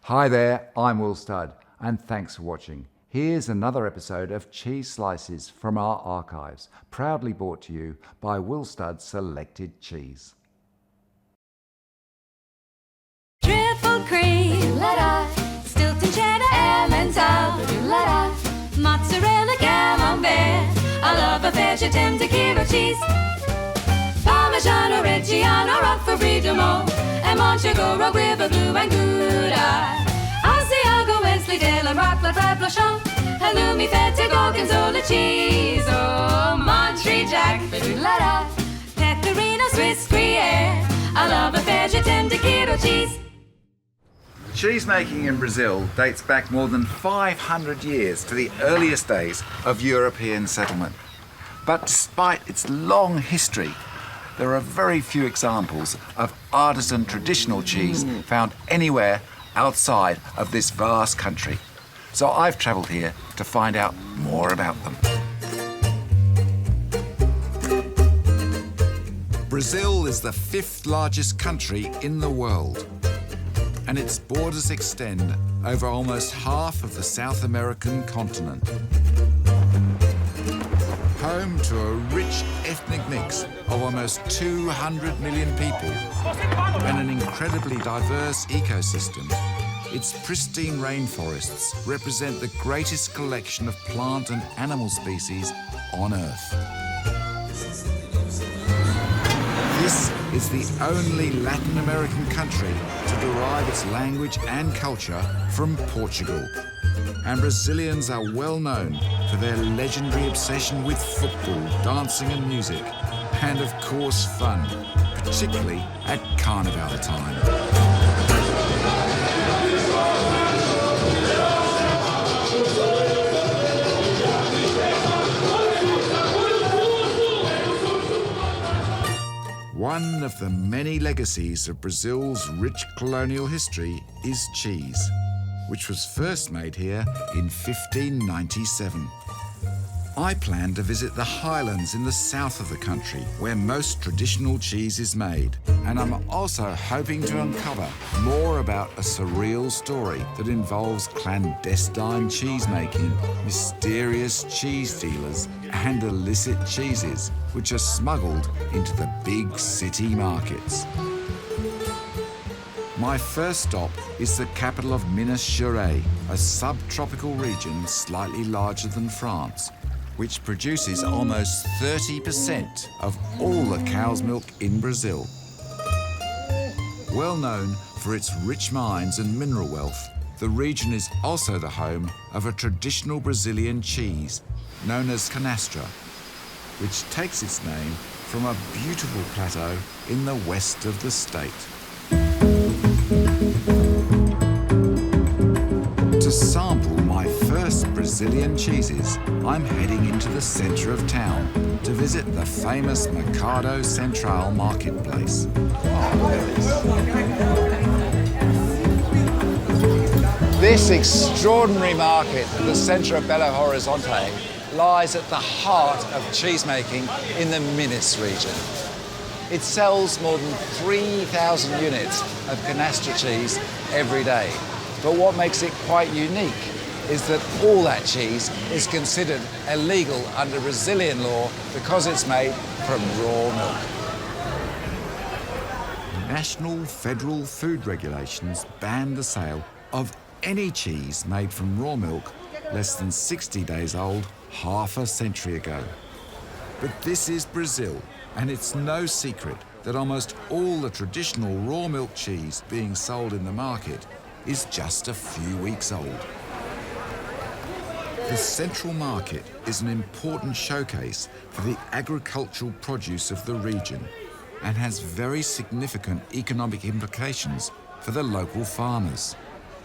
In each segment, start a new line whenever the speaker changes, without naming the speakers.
Hi there, I'm Will Studd, and thanks for watching. Here's another episode of Cheese Slices from our archives, proudly brought to you by Will Studd Selected Cheese.
Triple cream, Stilton cheddar, Emmental, mozzarella, camembert. I love a vegetam de Kiro cheese. Parmigiano Reggiano, Roquefort Brie de Meaux, and Monchagoro, River Blue and Gouda. Asiago, Wensleydale, Roquefort, Blochon, Halloumi, Feta, Gorgonzola cheese. Oh, Monterey Jack, Pecorino, Swiss Gruyere. I love a vegetam de Kiro cheese.
Cheese making in Brazil dates back more than 500 years to the earliest days of European settlement. But despite its long history, there are very few examples of artisan traditional cheese found anywhere outside of this vast country. So I've travelled here to find out more about them. Brazil is the 5th largest country in the world, and its borders extend over almost half of the South American continent. Home to a rich ethnic mix of almost 200 million people and an incredibly diverse ecosystem, its pristine rainforests represent the greatest collection of plant and animal species on Earth. This is the only Latin American country to derive its language and culture from Portugal. And Brazilians are well known for their legendary obsession with football, dancing and music, and of course fun, particularly at Carnival time. One of the many legacies of Brazil's rich colonial history is cheese, which was first made here in 1597. I plan to visit the Highlands in the south of the country, where most traditional cheese is made. And I'm also hoping to uncover more about a surreal story that involves clandestine cheese making, mysterious cheese dealers, and illicit cheeses, which are smuggled into the big city markets. My first stop is the capital of Minas Gerais, a subtropical region slightly larger than France, which produces almost 30% of all the cow's milk in Brazil. Well known for its rich mines and mineral wealth, the region is also the home of a traditional Brazilian cheese known as Canastra, which takes its name from a beautiful plateau in the west of the state. To sample my first Brazilian cheeses, I'm heading into the centre of town to visit the famous Mercado Central marketplace. This extraordinary market at the centre of Belo Horizonte lies at the heart of cheesemaking in the Minas region. It sells more than 3,000 units of Canastra cheese every day. But what makes it quite unique is that all that cheese is considered illegal under Brazilian law because it's made from raw milk. National federal food regulations ban the sale of any cheese made from raw milk less than 60 days old half a century ago. But this is Brazil, and it's no secret that almost all the traditional raw milk cheese being sold in the market is just a few weeks old. The central market is an important showcase for the agricultural produce of the region and has very significant economic implications for the local farmers.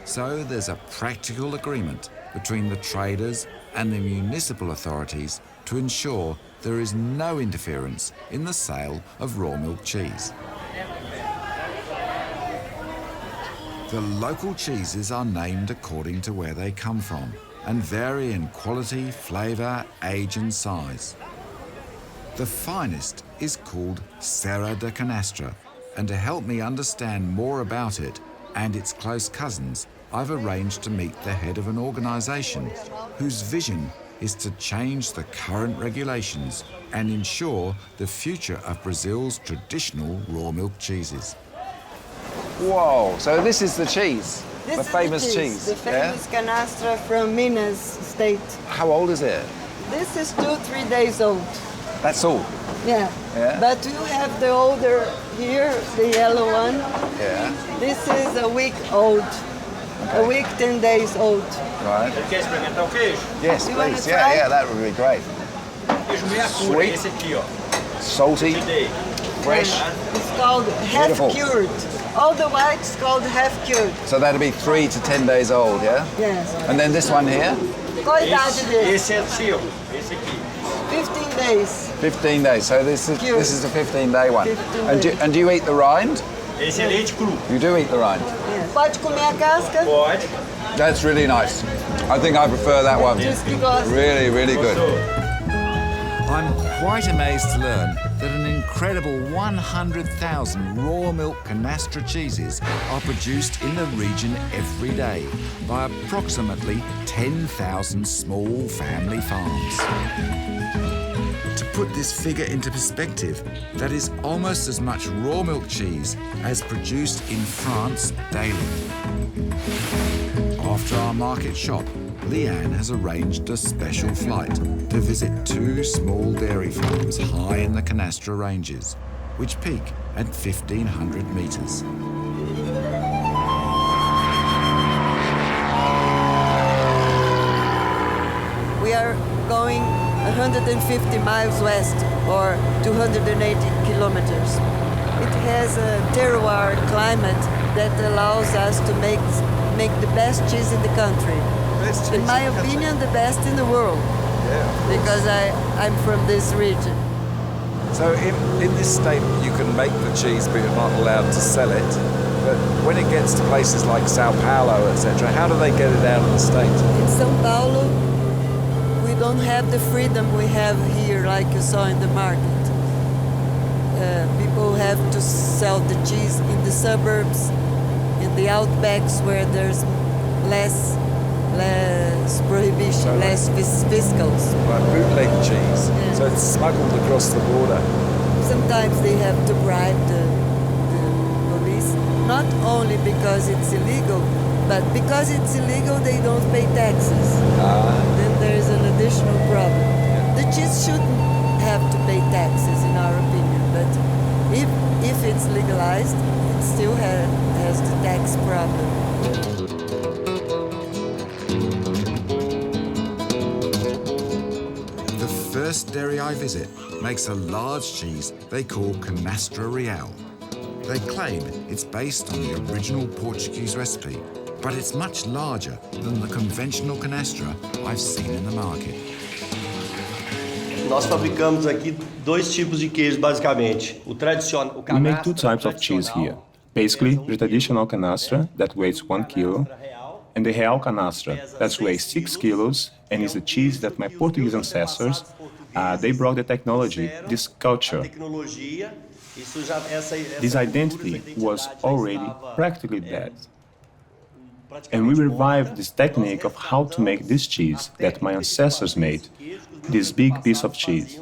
So there's a practical agreement between the traders and the municipal authorities to ensure there is no interference in the sale of raw milk cheese. The local cheeses are named according to where they come from and vary in quality, flavour, age and size. The finest is called Serra de Canastra, and to help me understand more about it, and its close cousins, I've arranged to meet the head of an organisation whose vision is to change the current regulations and ensure the future of Brazil's traditional raw milk cheeses.
Whoa, so this is the cheese, the famous cheese.
The famous Canastra from Minas state.
How old is it?
This is 2-3 days old.
That's all?
Yeah.
Yeah.
But you have the older here, the yellow one.
Yeah.
This is a week old.
Okay.
A week, 10 days old.
Right.
Quer experimentar o queijo?
Yes,
You wanna
please.
try?
Yeah, that would be great.
Queijo meia cura,
Sweet.
esse aqui, ó.
Salty,
Today.
fresh.
It's called half
Beautiful.
cured. All the whites called half cured.
So that'd be 3 to 10 days old, yeah?
Yes.
And then this one here,
Qual a idade dele?
Esse é seu, esse aqui.
15 days.
15 days. So this is
Cured.
a 15-day one.
15
And
days.
do you eat the rind?
Esse é leite cru.
You do eat the rind.
Yeah. Pode comer a casca?
Pode.
That's really nice. I think I prefer that one.
Diz que gosta.
Really, really good.
I'm quite amazed to learn that an incredible 100,000 raw milk Canastra cheeses are produced in the region every day by approximately 10,000 small family farms. To put this figure into perspective, that is almost as much raw milk cheese as produced in France daily. After our market shop, Leanne has arranged a special flight to visit 2 small dairy farms high in the Canastra ranges, which peak at 1,500 metres.
We are going 150 miles west, or 280 kilometers. It has a terroir climate that allows us to make the best cheese in the country. In my opinion, the best in the world, because I'm from this region.
So in this state, you can make the cheese, but you're not allowed to sell it. But when it gets to places like Sao Paulo, etc., how do they get it out of the state?
In São Paulo, we don't have the freedom we have here, like you saw in the market. People have to sell the cheese in the suburbs, in the outbacks where there's less prohibition, less fiscals.
Like bootleg cheese.
Yeah.
So it's smuggled across the border.
Sometimes they have to bribe the police, not only because it's illegal, but because it's illegal they don't pay taxes. Then there's an additional problem. The cheese shouldn't have to pay taxes in our opinion, but if it's legalized, it still has the tax problem.
The first dairy I visit makes a large cheese they call Canastra Real. They claim it's based on the original Portuguese recipe, but it's much larger than the conventional Canastra I've seen in the market.
Nós fabricamos aqui 2 tipos de queijo, basicamente. O tradicional.
We make 2 types of cheese here. Basically, the traditional Canastra that weighs 1 kilo, and the Real Canastra that weighs 6 kilos and is a cheese that my Portuguese ancestors, they brought the technology, this culture. This identity was already practically dead. And we revived this technique of how to make this cheese that my ancestors made, this big piece of cheese.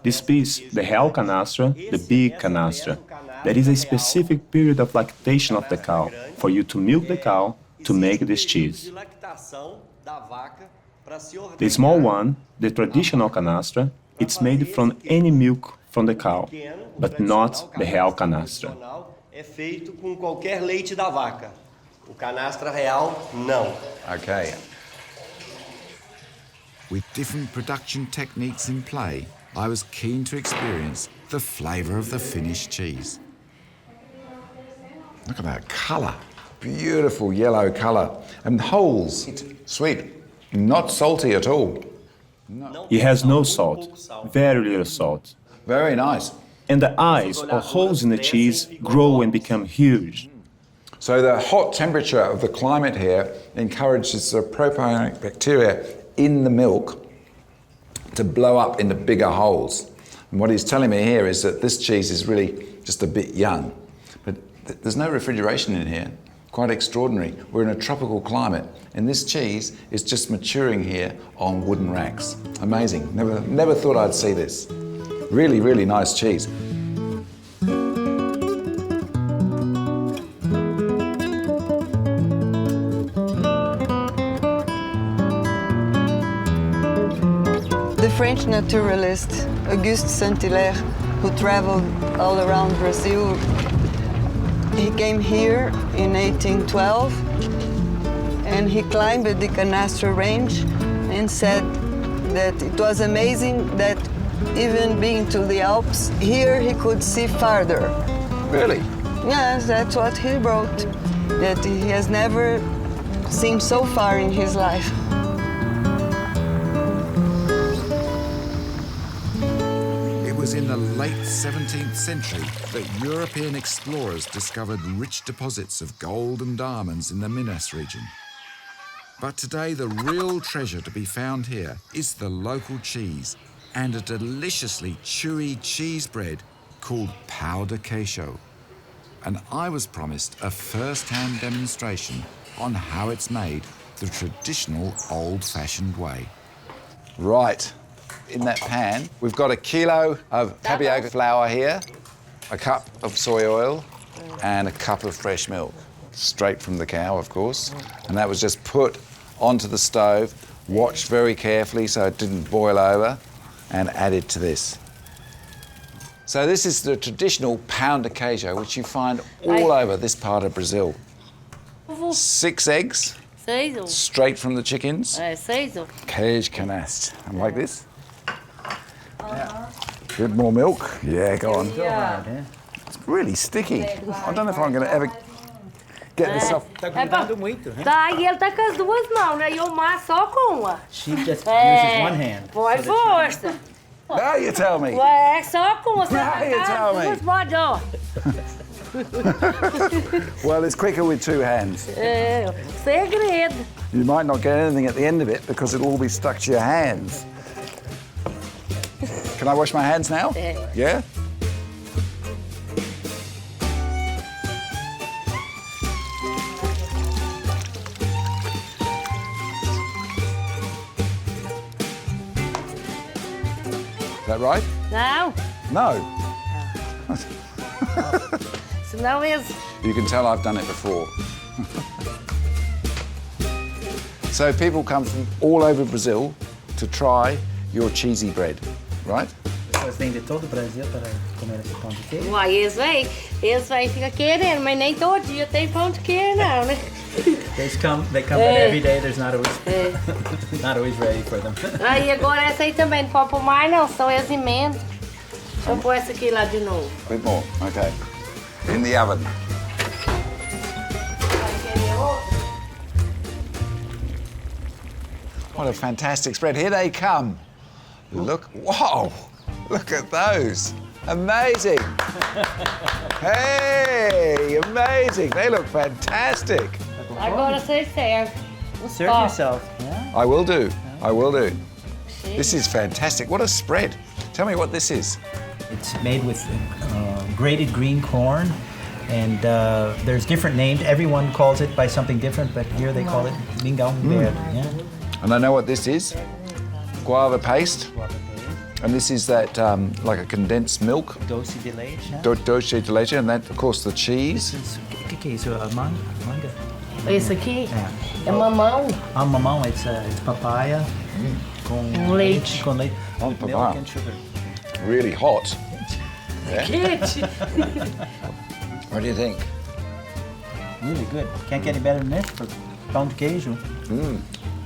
This piece, the Real Canastra, the big Canastra, that is a specific period of lactation of the cow, for you to milk the cow to make this cheese. The small one, the traditional Canastra, it's made from any milk from the cow, but not the Real Canastra.
É feito com qualquer leite da vaca. O Canastra Real, não.
Okay.
With different production techniques in play, I was keen to experience the flavour of the finished cheese.
Look at that colour. Beautiful yellow colour. And holes. Sweet. Not salty at all.
It has no salt, very little salt.
Very nice.
And the eyes or holes in the cheese grow and become huge.
So the hot temperature of the climate here encourages the propionic bacteria in the milk to blow up into bigger holes. And what he's telling me here is that this cheese is really just a bit young. But there's no refrigeration in here. Quite extraordinary. We're in a tropical climate, and this cheese is just maturing here on wooden racks. Amazing. Never thought I'd see this. Really, really nice cheese.
The French naturalist Auguste Saint-Hilaire, who traveled all around Brazil, he came here in 1812 and he climbed the Canastra range and said that it was amazing that even being to the Alps, here he could see farther.
Really?
Yes, that's what he wrote, that he has never seen so far in his life.
It was in the late 17th century that European explorers discovered rich deposits of gold and diamonds in the Minas region. But today, the real treasure to be found here is the local cheese and a deliciously chewy cheese bread called pão de queijo. And I was promised a first-hand demonstration on how it's made the traditional old-fashioned way.
Right. In that pan, we've got a kilo of tapioca flour here, a cup of soy oil, and a cup of fresh milk. Straight from the cow, of course. And that was just put onto the stove, watched very carefully so it didn't boil over, and added to this. So this is the traditional pão de queijo, which you find all over this part of Brazil. 6 eggs, straight from the chickens. Queijo canastra. And like this. Bit more milk. Yeah, go on. It's really sticky. I don't know if I'm going to ever get this off.
Tá grudando muito, né?
Tá, e ele tá com as duas mãos, né? E o Mar só com uma.
She just uses one hand.
Põe força.
Now you tell me.
Ué, só com uma. Você
Now
tá
you
com
tell
as
me.
duas mãos, ó.
Well, it's quicker with 2 hands.
É, segredo.
You might not get anything at the end of it because it'll all be stuck to your hands. Can I wash my hands now? Yeah? Is that right?
Não,
No.
senão eles...
You can tell I've done it before. So people come from all over Brazil to try your cheesy bread, right?
Pessoas vêm de todo o Brasil para comer esse pão de queijo.
Uai, eles vêm e ficam querendo, mas nem todo dia tem pão de queijo, não, né?
They come, but every day there's not always, not always ready for them.
Aí agora essa aí também não pode pôr mais, não, são eles emendas. Deixa eu pôr essa aqui lá de novo.
A bit more, okay. In the oven. What a fantastic spread. Here they come. Look, whoa, look at those. Amazing. Hey, amazing. They look fantastic.
Agora vocês servem.
Serve yourself. Yeah.
I will do, I will do. This is fantastic. What a spread. Tell me what this is.
It's made with grated green corn, and there's different names. Everyone calls it by something different, but here they call it mingau verde. Yeah.
And I know what this is. Guava paste. And this is that, like a condensed milk.
Dulce de leche.
Dulce de leche, and that, of course, the cheese.
O que é isso? A manga?
Esse aqui é mamão.
Ah, mamão, it's papaya com
Leite.
Com leite.
Oh,
With
papaya.
milk and sugar.
Really hot.
Quente.
What do you think?
Really good. Can't get any better than this for pão de queijo.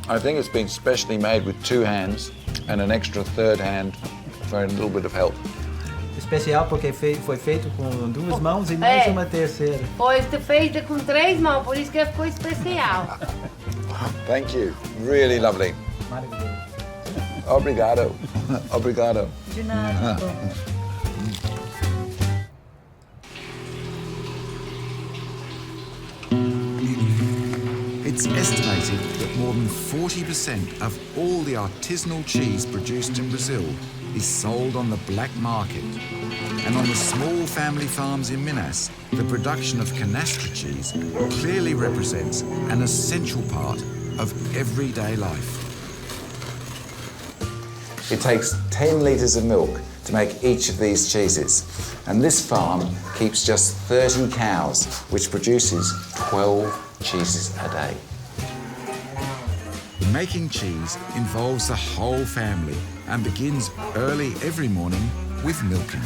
I think it's been specially made with 2 hands and an extra third hand for a little bit of help.
Especial porque foi feito com 2 mãos e mais uma terceira.
Foi feita com 3 mãos, por isso que ficou especial.
Thank you. Really lovely.
Maravilhoso.
Obrigado. Obrigado.
De nada.
It's estimated that more than 40% of all the artisanal cheese produced in Brazil is sold on the black market. And on the small family farms in Minas, the production of Canastra cheese clearly represents an essential part of everyday life.
It takes 10 litres of milk to make each of these cheeses. And this farm keeps just 30 cows, which produces 12 cheeses a day.
Making cheese involves the whole family and begins early every morning with milking.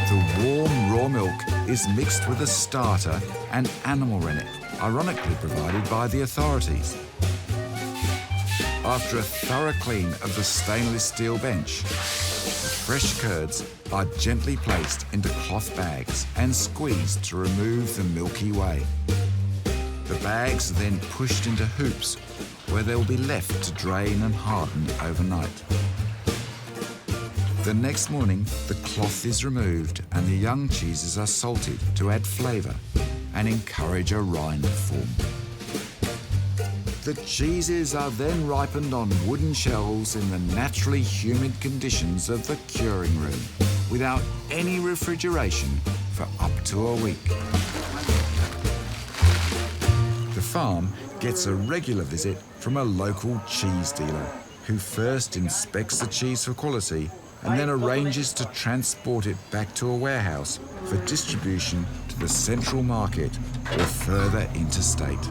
The warm raw milk is mixed with a starter and animal rennet, ironically provided by the authorities. After a thorough clean of the stainless steel bench, the fresh curds are gently placed into cloth bags and squeezed to remove the milky whey. The bags are then pushed into hoops where they will be left to drain and harden overnight. The next morning, the cloth is removed and the young cheeses are salted to add flavour and encourage a rind to form. The cheeses are then ripened on wooden shelves in the naturally humid conditions of the curing room without any refrigeration for up to a week. The farm gets a regular visit from a local cheese dealer who first inspects the cheese for quality and then arranges to transport it back to a warehouse for distribution to the central market or further interstate.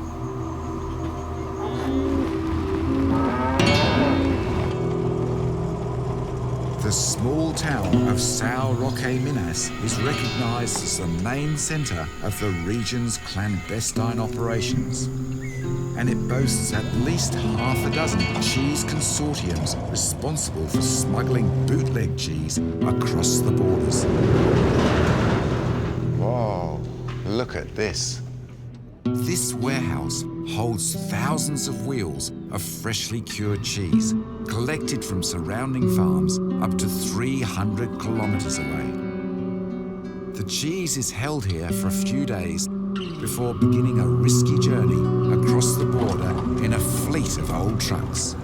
The small town of São Roque de Minas is recognised as the main centre of the region's clandestine operations. And it boasts at least half a dozen cheese consortiums responsible for smuggling bootleg cheese across the borders.
Whoa, look at this.
This warehouse holds thousands of wheels of freshly cured cheese, collected from surrounding farms up to 300 kilometres away. The cheese is held here for a few days before beginning a risky journey across the border in a fleet of old trucks.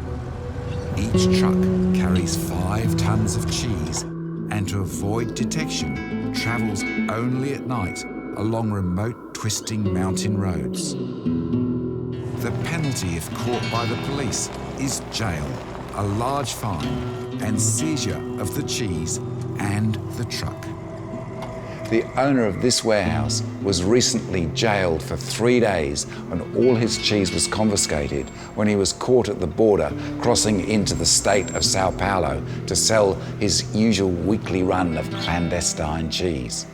Each truck carries 5 tons of cheese and to avoid detection, travels only at night along remote twisting mountain roads. The penalty if caught by the police is jail, a large fine, and seizure of the cheese and the truck.
The owner of this warehouse was recently jailed for 3 days when all his cheese was confiscated when he was caught at the border crossing into the state of Sao Paulo to sell his usual weekly run of clandestine cheese.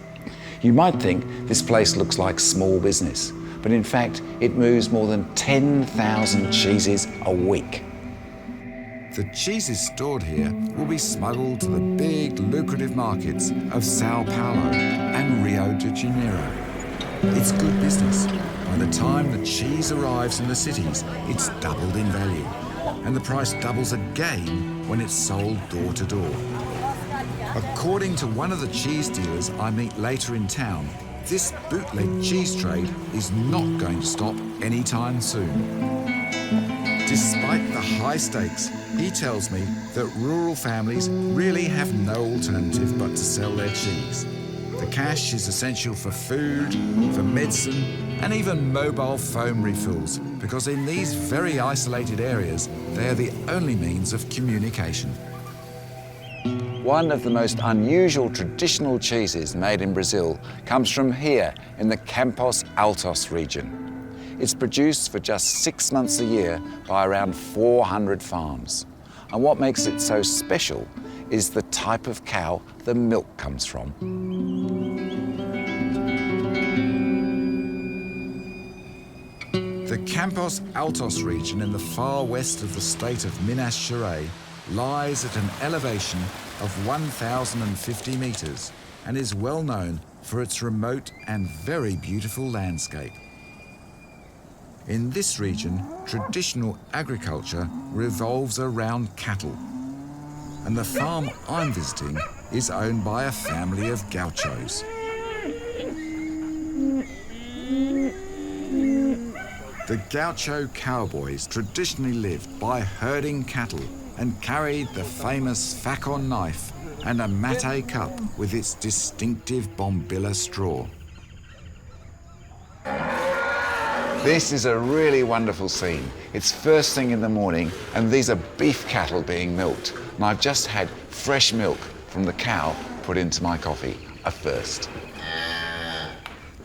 You might think this place looks like small business, but in fact it moves more than 10,000 cheeses a week.
The cheeses stored here will be smuggled to the big, lucrative markets of Sao Paulo and Rio de Janeiro. It's good business. By the time the cheese arrives in the cities, it's doubled in value. And the price doubles again when it's sold door to door. According to one of the cheese dealers I meet later in town, this bootleg cheese trade is not going to stop anytime soon. Despite the high stakes, he tells me that rural families really have no alternative but to sell their cheese. The cash is essential for food, for medicine, and even mobile phone refills, because in these very isolated areas, they are the only means of communication.
One of the most unusual traditional cheeses made in Brazil comes from here in the Campos Altos region. It's produced for just 6 months a year by around 400 farms. And what makes it so special is the type of cow the milk comes from.
The Campos Altos region in the far west of the state of Minas Gerais lies at an elevation of 1,050 metres and is well known for its remote and very beautiful landscape. In this region, traditional agriculture revolves around cattle, and the farm I'm visiting is owned by a family of gauchos. The gaucho cowboys traditionally lived by herding cattle and carried the famous facon knife and a matte cup with its distinctive bombilla straw. This is a really wonderful scene. It's first thing in the morning and these are beef cattle being milked. And I've just had fresh milk from the cow put into my coffee, a first.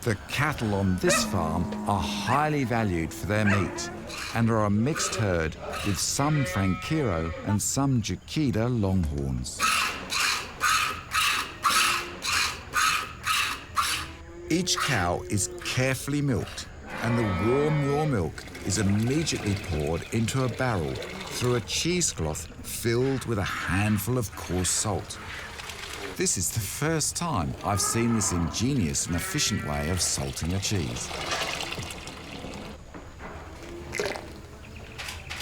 The cattle on this farm are highly valued for their meat and are a mixed herd with some Franquero and some Jaquita Longhorns. Each cow is carefully milked and the warm raw milk is immediately poured into a barrel through a cheesecloth filled with a handful of coarse salt. This is the first time I've seen this ingenious and efficient way of salting a cheese.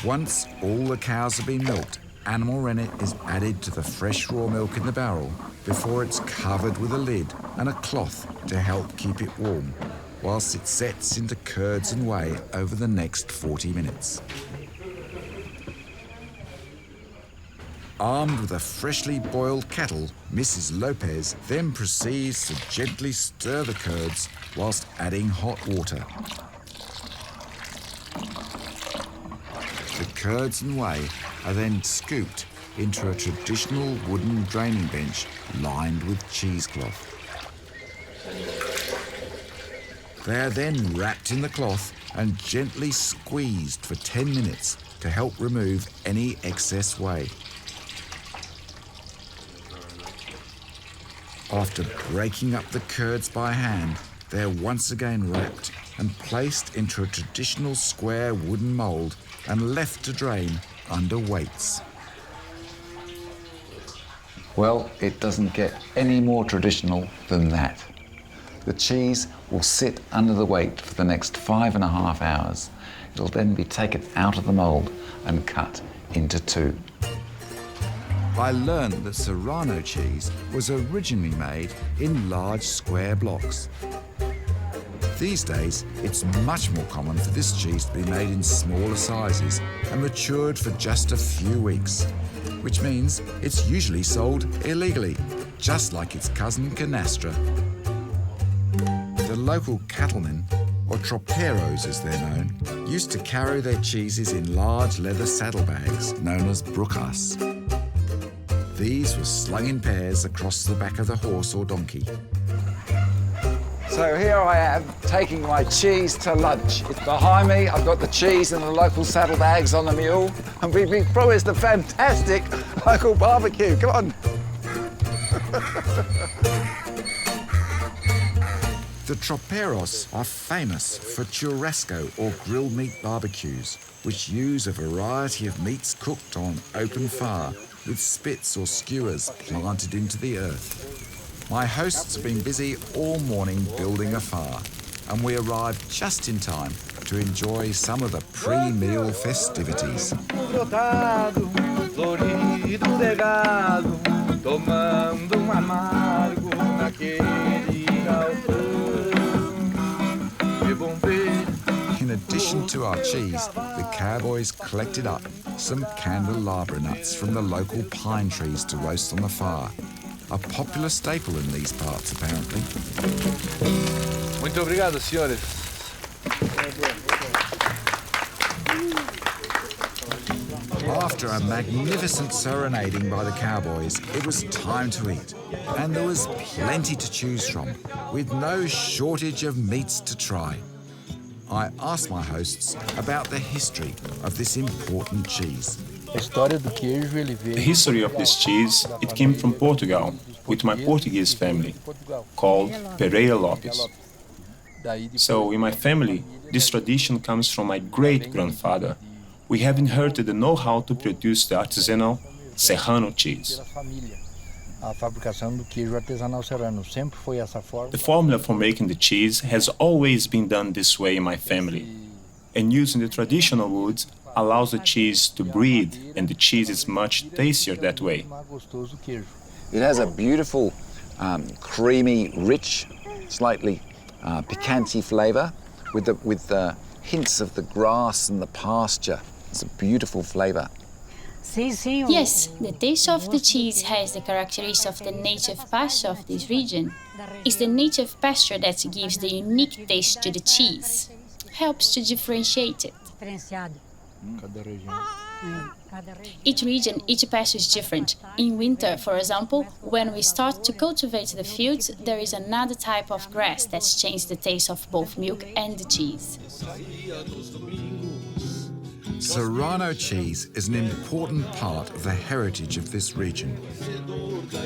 Once all the cows have been milked, animal rennet is added to the fresh raw milk in the barrel before it's covered with a lid and a cloth to help keep it warm, whilst it sets into curds and whey over the next 40 minutes. Armed with a freshly boiled kettle, Mrs. Lopez then proceeds to gently stir the curds whilst adding hot water. The curds and whey are then scooped into a traditional wooden draining bench lined with cheesecloth. They are then wrapped in the cloth and gently squeezed for 10 minutes to help remove any excess whey. After breaking up the curds by hand, they are once again wrapped and placed into a traditional square wooden mould and left to drain under weights. Well, it doesn't get any more traditional than that. The cheese will sit under the weight for the next 5.5 hours. It'll then be taken out of the mould and cut into two. I learned that Serrano cheese was originally made in large square blocks. These days, it's much more common for this cheese to be made in smaller sizes and matured for just a few weeks, which means it's usually sold illegally, just like its cousin Canastra. The local cattlemen, or troperos as they're known, used to carry their cheeses in large leather saddlebags known as brujas. These were slung in pairs across the back of the horse or donkey. So here I am, taking my cheese to lunch. It's behind me, I've got the cheese and the local saddlebags on the mule, and we've been promised a fantastic local barbecue. Come on. The troperos are famous for churrasco or grilled meat barbecues, which use a variety of meats cooked on open fire with spits or skewers planted into the earth. My hosts have been busy all morning building a fire, and we arrived just in time to enjoy some of the pre-meal festivities. In addition to our cheese, the cowboys collected up some candelabra nuts from the local pine trees to roast on the fire. A popular staple in these parts, apparently.
Muito obrigado, senhores.
After a magnificent serenading by the cowboys, it was time to eat. And there was plenty to choose from, with no shortage of meats to try. I asked my hosts about the history of this important cheese.
The history of this cheese, it came from Portugal, with my Portuguese family, called Pereira Lopes. So in my family, this tradition comes from my great-grandfather. We have inherited the know-how to produce the artisanal Serrano cheese. The formula for making the cheese has always been done this way in my family. And using the traditional woods allows the cheese to breathe, and the cheese is much tastier that way.
It has a beautiful, creamy, rich, slightly piquante flavour with the hints of the grass and the pasture. It's a beautiful flavour.
Yes, the taste of the cheese has the characteristics of the native pasture of this region. It's the native pasture that gives the unique taste to the cheese, helps to differentiate it. Each region, each pasture is different. In winter, for example, when we start to cultivate the fields, there is another type of grass that's changed the taste of both milk and the cheese.
Serrano cheese is an important part of the heritage of this region.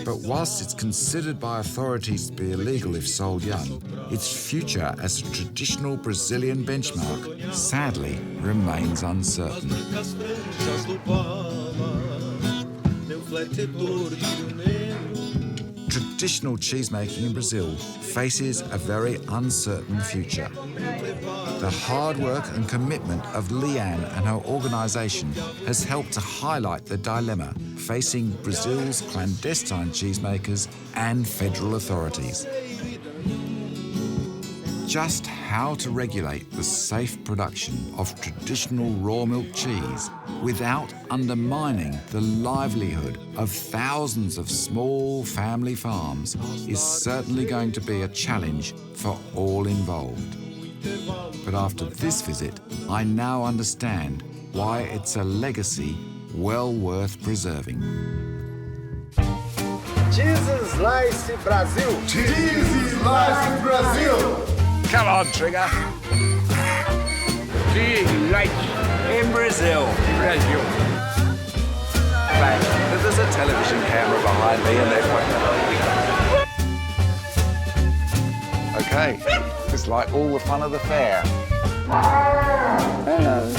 But whilst it's considered by authorities to be illegal if sold young, its future as a traditional Brazilian benchmark sadly remains uncertain. Traditional cheesemaking in Brazil faces a very uncertain future. The hard work and commitment of Leanne and her organisation has helped to highlight the dilemma facing Brazil's clandestine cheesemakers and federal authorities. Just how to regulate the safe production of traditional raw milk cheese without undermining the livelihood of thousands of small family farms is certainly going to be a challenge for all involved. But after this visit, I now understand why it's a legacy well worth preserving.
Cheese Slice Brasil!
Cheese Slice Brazil! Come on, Trigger.
Cheese Slice in Brazil.
Brazil. Right, there's a television camera behind me and they're Okay, it's like all the fun of the fair. Hello.